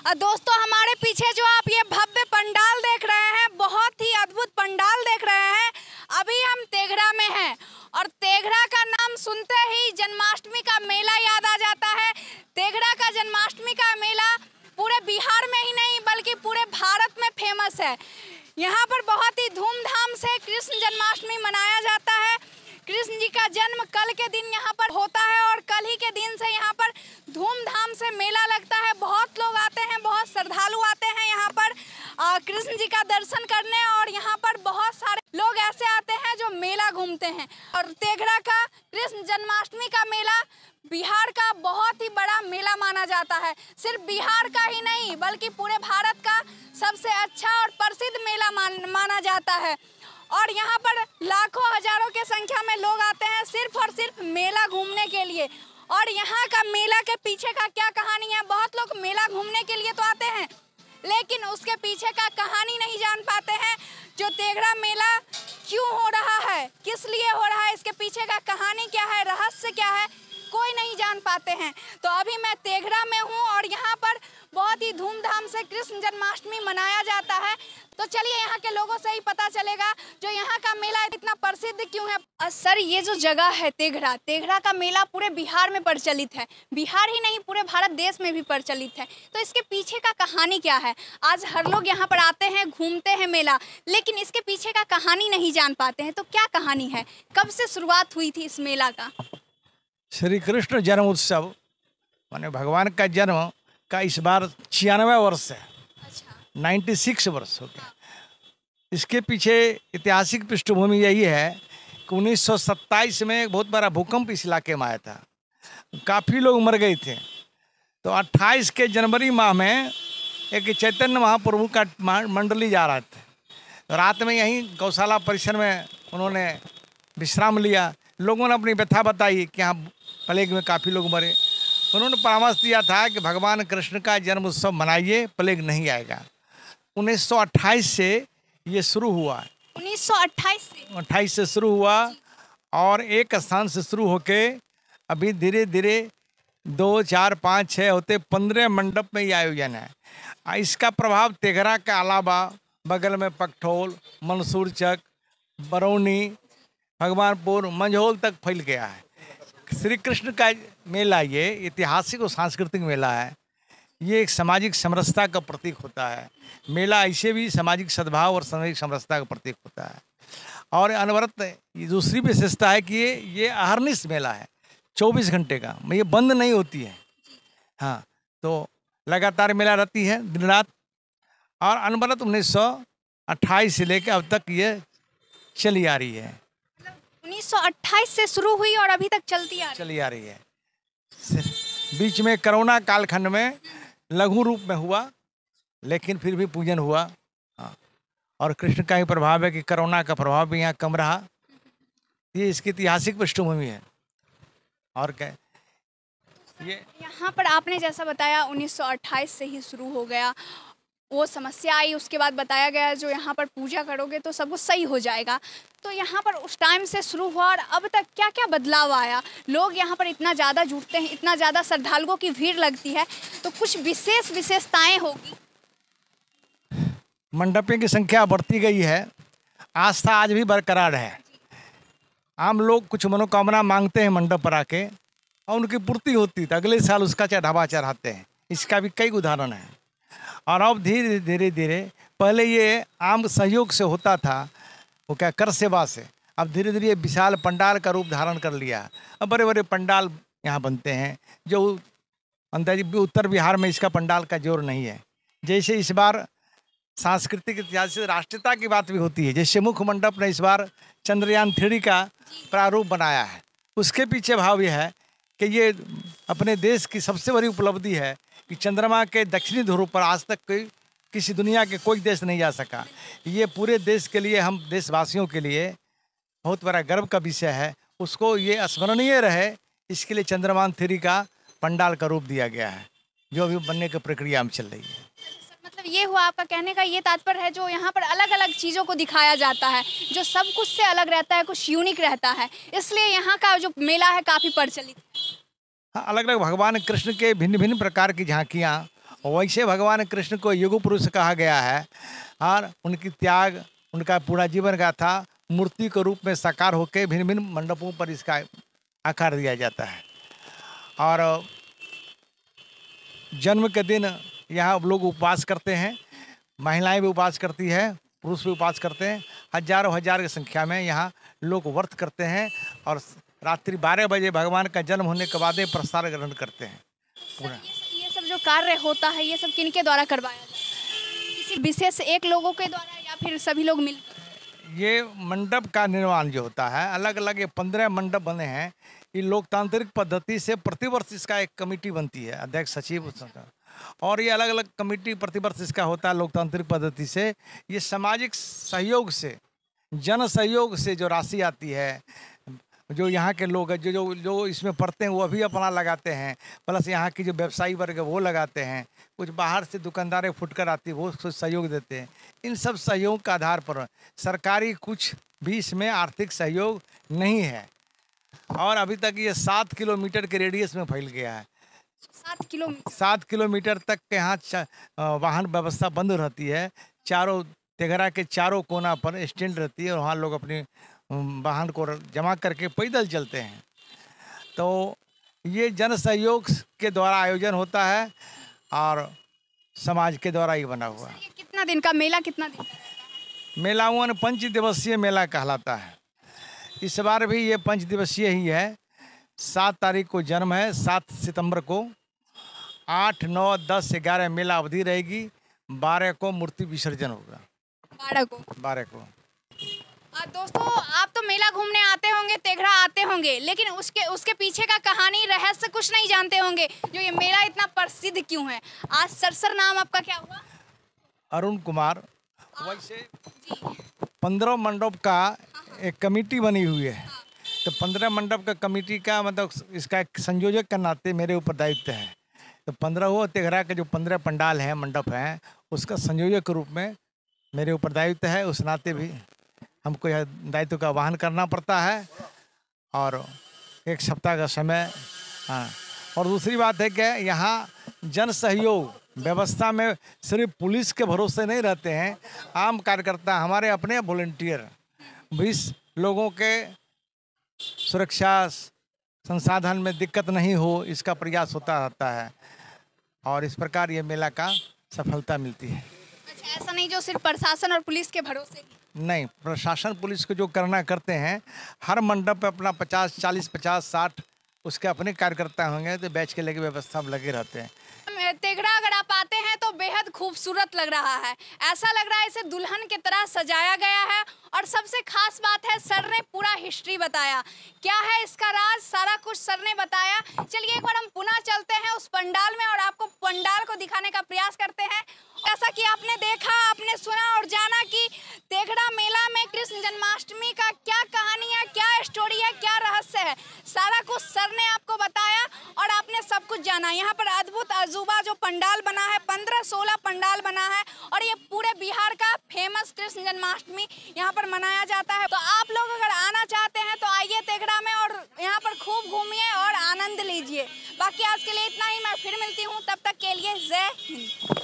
दोस्तों, हमारे पीछे जो आप ये भव्य पंडाल देख रहे हैं, बहुत ही अद्भुत पंडाल देख रहे हैं। अभी हम तेघड़ा में हैं और तेघड़ा का नाम सुनते ही जन्माष्टमी का मेला याद आ जाता है। तेघड़ा का जन्माष्टमी का मेला पूरे बिहार में ही नहीं बल्कि पूरे भारत में फेमस है। यहाँ पर बहुत ही धूमधाम से कृष्ण जन्माष्टमी मनाया जाता है। कृष्ण जी का जन्म कल के दिन यहाँ पर होता है और कल ही के दिन से यहाँ पर धूमधाम से मेला लगता है। बहुत लोग आते हैं, बहुत श्रद्धालु आते हैं यहाँ पर कृष्ण जी का दर्शन करने, और यहाँ पर बहुत सारे लोग ऐसे आते हैं जो मेला घूमते हैं। और तेघड़ा का कृष्ण जन्माष्टमी का मेला बिहार का बहुत ही बड़ा मेला माना जाता है। सिर्फ बिहार का ही नहीं बल्कि पूरे भारत का सबसे अच्छा और प्रसिद्ध मेला माना जाता है। और यहाँ पर लाखों हजारों के संख्या में लोग आते हैं सिर्फ और सिर्फ मेला घूमने के लिए। और यहाँ का मेला के पीछे का क्या कहानी है, बहुत लोग मेला घूमने के लिए तो आते हैं लेकिन उसके पीछे का कहानी नहीं जान पाते हैं। जो तेघड़ा मेला क्यों हो रहा है, किस लिए हो रहा है, इसके पीछे का कहानी क्या है, रहस्य क्या है, कोई नहीं जान पाते हैं। तो अभी मैं तेघड़ा में हूँ और यहाँ पर बहुत ही धूमधाम से कृष्ण जन्माष्टमी मनाया जाता है। तो चलिए यहाँ के लोगों से ही पता चलेगा जो यहाँ का मेला इतना प्रसिद्ध क्यों है। सर, ये जो जगह है तेघड़ा, तेघड़ा का मेला पूरे बिहार में प्रचलित है, बिहार ही नहीं पूरे भारत देश में भी प्रचलित है। तो इसके पीछे का कहानी क्या है? आज हर लोग यहाँ पर आते हैं, घूमते हैं मेला, लेकिन इसके पीछे का कहानी नहीं जान पाते हैं। तो क्या कहानी है, कब से शुरुआत हुई थी इस मेला का? श्री कृष्ण जन्म उत्सव माने भगवान का जन्म का इस बार 96 वर्ष है। अच्छा। 96 वर्ष हो गया। इसके पीछे ऐतिहासिक पृष्ठभूमि यही है कि 1927 में एक बहुत बड़ा भूकंप इस इलाके में आया था, काफ़ी लोग मर गए थे। तो 28 के जनवरी माह में एक चैतन्य महाप्रभु का मंडली जा रहा था। रात में यहीं गौशाला परिसर में उन्होंने विश्राम लिया। लोगों ने अपनी व्यथा बताई कि यहाँ प्लेग में काफ़ी लोग मरे। उन्होंने परामर्श दिया था कि भगवान कृष्ण का जन्म उत्सव मनाइए, प्लेग नहीं आएगा। 1928 से ये शुरू हुआ। 1928 से शुरू हुआ और एक स्थान से शुरू होके अभी धीरे धीरे 2, 4, 5, 6 होते 15 मंडप में ये आयोजन है। इसका प्रभाव तेघड़ा के अलावा बगल में पकठोल, मंसूरचक, बरौनी, भगवानपुर, मंझौल तक फैल गया है। श्री कृष्ण का मेला ये ऐतिहासिक और सांस्कृतिक मेला है। ये एक सामाजिक समरसता का प्रतीक होता है। मेला ऐसे भी सामाजिक सद्भाव और सामाजिक समरसता का प्रतीक होता है। और अनवरत दूसरी विशेषता है कि ये अहर्निश मेला है, 24 घंटे का, ये बंद नहीं होती है। हाँ, तो लगातार मेला रहती है दिन रात। और अनवरत 1928 से लेकर अब तक ये चली आ रही है। 1928 से शुरू हुई और अभी तक चली आ रही है। बीच में कोरोना कालखंड में लघु रूप में हुआ, लेकिन फिर भी पूजन हुआ। हाँ, और कृष्ण का ही प्रभाव है कि कोरोना का प्रभाव भी यहाँ कम रहा। ये इसकी ऐतिहासिक पृष्ठभूमि है। और क्या ये यहाँ पर आपने जैसा बताया 1928 से ही शुरू हो गया, वो समस्या आई, उसके बाद बताया गया जो यहाँ पर पूजा करोगे तो सब कुछ सही हो जाएगा। तो यहाँ पर उस टाइम से शुरू हुआ और अब तक क्या क्या बदलाव आया? लोग यहाँ पर इतना ज़्यादा जुटते हैं, इतना ज़्यादा श्रद्धालुओं की भीड़ लगती है, तो कुछ विशेषताएं होगी? मंडपों की संख्या बढ़ती गई है, आस्था आज भी बरकरार है। आम लोग कुछ मनोकामना मांगते हैं मंडप पर आके और उनकी पूर्ति होती है, अगले साल उसका चढ़ावा चढ़ाते हैं। इसका भी कई उदाहरण है। और अब धीरे धीरे पहले ये आम सहयोग से होता था, वो क्या कर सेवा से, अब धीरे धीरे विशाल पंडाल का रूप धारण कर लिया। अब बड़े बड़े पंडाल यहाँ बनते हैं जो अंदर उत्तर बिहार में इसका पंडाल का जोर नहीं है। जैसे इस बार सांस्कृतिक इतिहास से राष्ट्रीयता की बात भी होती है। जैसे मुख्य मंडप ने इस बार चंद्रयान 3 का प्रारूप बनाया है, उसके पीछे भाव यह है कि ये अपने देश की सबसे बड़ी उपलब्धि है कि चंद्रमा के दक्षिणी ध्रुव पर आज तक किसी दुनिया के कोई देश नहीं जा सका। ये पूरे देश के लिए, हम देशवासियों के लिए बहुत बड़ा गर्व का विषय है। उसको ये स्मरणीय रहे, इसके लिए चंद्रयान 3 का पंडाल का रूप दिया गया है, जो अभी बनने की प्रक्रिया में चल रही है। मतलब ये हुआ आपका कहने का ये तात्पर्य है जो यहाँ पर अलग अलग चीज़ों को दिखाया जाता है, जो सब कुछ से अलग रहता है, कुछ यूनिक रहता है, इसलिए यहाँ का जो मेला है काफ़ी प्रचलित है। हाँ, अलग अलग भगवान कृष्ण के भिन्न भिन्न प्रकार की झांकियाँ वैसे भगवान कृष्ण को युग पुरुष कहा गया है और उनकी त्याग, उनका पूरा जीवन गाथा मूर्ति के रूप में साकार होकर भिन्न भिन्न मंडपों पर इसका आकार दिया जाता है। और जन्म के दिन यहाँ लोग उपवास करते हैं, महिलाएं भी उपवास करती है, पुरुष भी उपवास करते हैं। हजारों हजार की संख्या में यहाँ लोग व्रत करते हैं और रात्रि 12 बजे भगवान का जन्म होने के बाद प्रसाद ग्रहण करते हैं। पूरा ये सब जो कार्य होता है ये सब किनके द्वारा करवाया जाता है? किसी विशेष एक लोगों के द्वारा या फिर सभी लोग मिलकर? ये मंडप का निर्माण जो होता है, अलग अलग ये 15 मंडप बने हैं। ये लोकतांत्रिक पद्धति से प्रतिवर्ष इसका एक कमेटी बनती है, अध्यक्ष सचिव, और ये अलग अलग कमेटी प्रतिवर्ष इसका होता है लोकतांत्रिक पद्धति से। ये सामाजिक सहयोग से, जन सहयोग से जो राशि आती है, जो यहाँ के लोग जो जो जो इसमें पढ़ते हैं वो भी अपना लगाते हैं, प्लस यहाँ की जो व्यवसायी वर्ग है वो लगाते हैं, कुछ बाहर से दुकानदारें फुटकर आती है वो कुछ सहयोग देते हैं। इन सब सहयोग के आधार पर सरकारी कुछ भी इसमें आर्थिक सहयोग नहीं है। और अभी तक ये 7 किलोमीटर के रेडियस में फैल गया है। 7 किलोमीटर तक के यहाँ वाहन व्यवस्था बंद रहती है। चारों तेघरा के चारों कोना पर स्टैंड रहती है और वहाँ लोग अपने वाहन को जमा करके पैदल चलते हैं। तो ये जन सहयोग के द्वारा आयोजन होता है और समाज के द्वारा ही बना हुआ है। ये कितना दिन का मेला, कितना दिन का रहता है? मेला 5 दिवसीय मेला कहलाता है। इस बार भी ये 5 दिवसीय ही है। 7 तारीख को जन्म है, 7 सितंबर को, 8, 9, 10, 11 मेला अवधि रहेगी, 12 को मूर्ति विसर्जन होगा। 12 को। दोस्तों, आप तो मेला घूमने आते होंगे, तेघरा आते होंगे, लेकिन उसके पीछे का कहानी, रहस्य कुछ नहीं जानते होंगे। जो ये मेला इतना प्रसिद्ध क्यों है? आज सर नाम आपका क्या हुआ? अरुण कुमार। वैसे 15 मंडप का एक कमेटी बनी हुई है, तो 15 मंडप का कमेटी का मतलब इसका एक संयोजक के नाते मेरे ऊपर दायित्व है। तो 15 तेघरा के जो 15 पंडाल हैं, मंडप हैं, उसका संयोजक के रूप में मेरे ऊपर दायित्व है। उस नाते भी हमको यह दायित्व का वहन करना पड़ता है और 1 सप्ताह का समय। हाँ, और दूसरी बात है कि यहाँ जन सहयोग व्यवस्था में सिर्फ पुलिस के भरोसे नहीं रहते हैं, आम कार्यकर्ता, हमारे अपने वॉलंटियर भी लोगों के सुरक्षा संसाधन में दिक्कत नहीं हो, इसका प्रयास होता रहता है और इस प्रकार ये मेला का सफलता मिलती है। अच्छा, ऐसा नहीं जो सिर्फ प्रशासन और पुलिस के भरोसे? नहीं, प्रशासन पुलिस को जो करना करते हैं, हर मंडप पे अपना 50, 40, 50, 60 उसके अपने कार्यकर्ता होंगे, तो बैच के लेके व्यवस्था में लगे रहते हैं। तेघरा अगर आप आते हैं तो बेहद खूबसूरत लग रहा है, ऐसा लग रहा है इसे दुल्हन की तरह सजाया गया है। और सबसे खास बात है, सर ने पूरा हिस्ट्री बताया, क्या है इसका राज, सारा कुछ सर ने बताया। चलिए एक बार हम पुनः चलते हैं उस पंडाल में और आपको पंडाल को दिखाने का प्रयास करते हैं। जैसा कि आपने देखा, आपने सुना और जाना कि तेघरा मेला में कृष्ण जन्माष्टमी का क्या कहानी है, क्या स्टोरी है, क्या रहस्य है, सारा कुछ सर ने आपको बताया और आपने सब कुछ जाना। यहाँ पर अद्भुत अजूबा जो पंडाल बना है, 15-16 पंडाल बना है और ये पूरे बिहार का फेमस कृष्ण जन्माष्टमी यहाँ पर मनाया जाता है। तो आप लोग अगर आना चाहते हैं तो आइए तेघरा में और यहाँ पर खूब घूमिए और आनंद लीजिए। बाकी आज के लिए इतना ही, मैं फिर मिलती हूँ, तब तक के लिए जय हिंद।